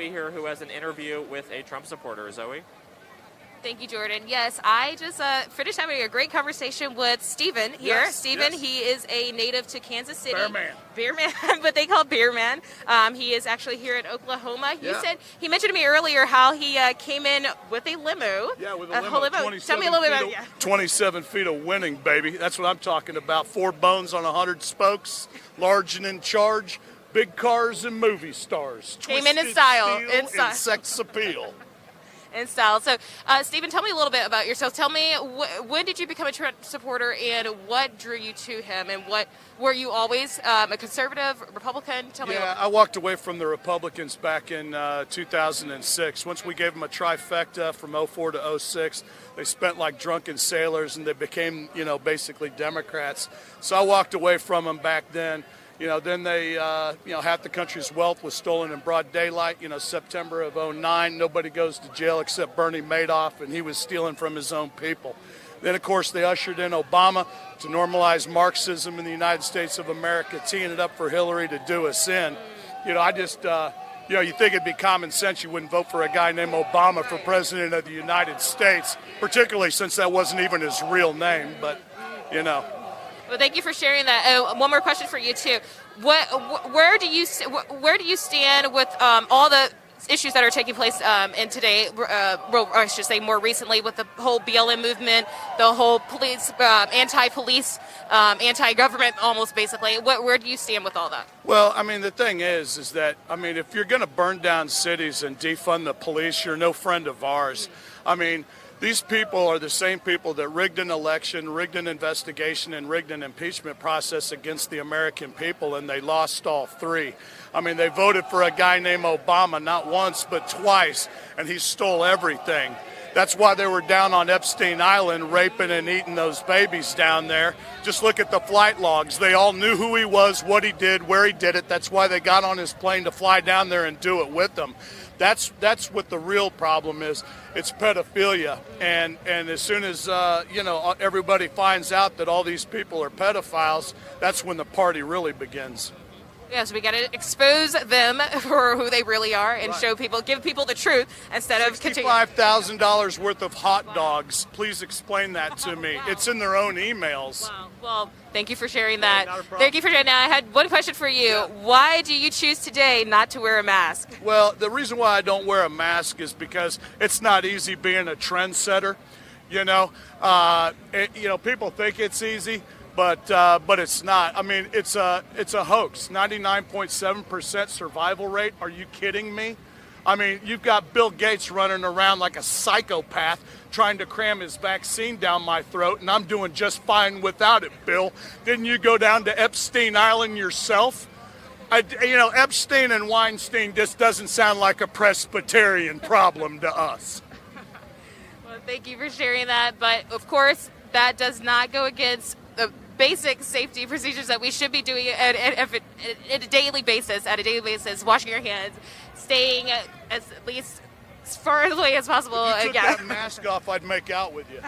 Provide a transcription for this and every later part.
Zoe here, who has an interview with a Trump supporter. Zoe? Thank you, Jordan. Yes, I just finished having a great conversation with Stephen here. Yes, Stephen, yes. he is a native to Kansas City. BeerMan. BeerMan, what they call BeerMan. He is actually here in Oklahoma. Yeah. He mentioned to me earlier how he came in with a limo. Yeah, with a whole limo. Tell me a little bit about it. 27 feet of winning, baby. That's what I'm talking about. 4 bones on 100 spokes, large and in charge, big cars and movie stars. Came in Twisted style, steel in style. and sex appeal. In style. So, Stephen, tell me a little bit about yourself. Tell me, when did you become a Trump supporter, and what drew you to him, and what were you always a conservative, Republican? Tell me. Yeah, I walked away from the Republicans back in 2006. Once we gave them a trifecta from 04 to 06, they spent like drunken sailors, and they became, basically Democrats. So I walked away from them back then. Then they, half the country's wealth was stolen in broad daylight. September of 09, nobody goes to jail except Bernie Madoff, and he was stealing from his own people. Then, of course, they ushered in Obama to normalize Marxism in the United States of America, teeing it up for Hillary to do us in. I just, you think it'd be common sense you wouldn't vote for a guy named Obama for president of the United States, particularly since that wasn't even his real name, but, Well, thank you for sharing that. One more question for you too. Where do you stand with all the issues that are taking place in today? I should say more recently with the whole BLM movement, the whole police, anti-police, anti-government, almost basically. Where do you stand with all that? Well, the thing is that, if you're going to burn down cities and defund the police, you're no friend of ours. These people are the same people that rigged an election, rigged an investigation, and rigged an impeachment process against the American people, and they lost all 3. They voted for a guy named Obama not once but twice, and he stole everything. That's why they were down on Epstein Island raping and eating those babies down there. Just look at the flight logs. They all knew who he was, what he did, where he did it. That's why they got on his plane to fly down there and do it with them. That's what the real problem is. It's pedophilia, and as soon as everybody finds out that all these people are pedophiles, that's when the party really begins. Yes, we got to expose them for who they really are and show people, give people the truth instead of $65,000 worth of hot dogs. Please explain that to me. Wow. It's in their own emails. Wow. Well, thank you for sharing that. Not a problem. Thank you for sharing that. I had one question for you. Yeah. Why do you choose today not to wear a mask? Well, the reason why I don't wear a mask is because it's not easy being a trendsetter. People think it's easy. But it's not. It's a hoax. 99.7% survival rate. Are you kidding me? You've got Bill Gates running around like a psychopath trying to cram his vaccine down my throat, and I'm doing just fine without it, Bill. Didn't you go down to Epstein Island yourself? Epstein and Weinstein just doesn't sound like a Presbyterian problem to us. Well, thank you for sharing that. But, of course, that does not go against the basic safety procedures that we should be doing at a daily basis, washing your hands, staying at least as far away as possible. If you took that mask off, I'd make out with you.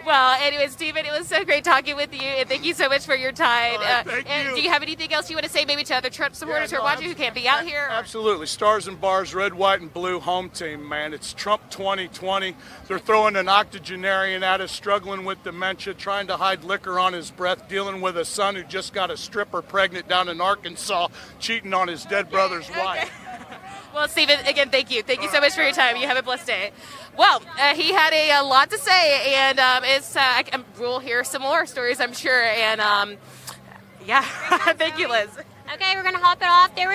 Well, anyway, Stephen, it was so great talking with you, and thank you so much for your time. Thank you. Do you have anything else you want to say maybe to other Trump supporters who are watching who can't be out here? Absolutely. Stars and Bars, red, white, and blue home team, man. It's Trump 2020. They're throwing an octogenarian at us, struggling with dementia, trying to hide liquor on his breath, dealing with a son who just got a stripper pregnant down in Arkansas, cheating on his dead brother's wife. Well, Stephen, again, thank you. Thank you so much for your time. You have a blessed day. Well, he had a lot to say, and we'll hear some more stories, I'm sure. And, yeah, thank you, Liz. Okay, we're going to hop it off. There was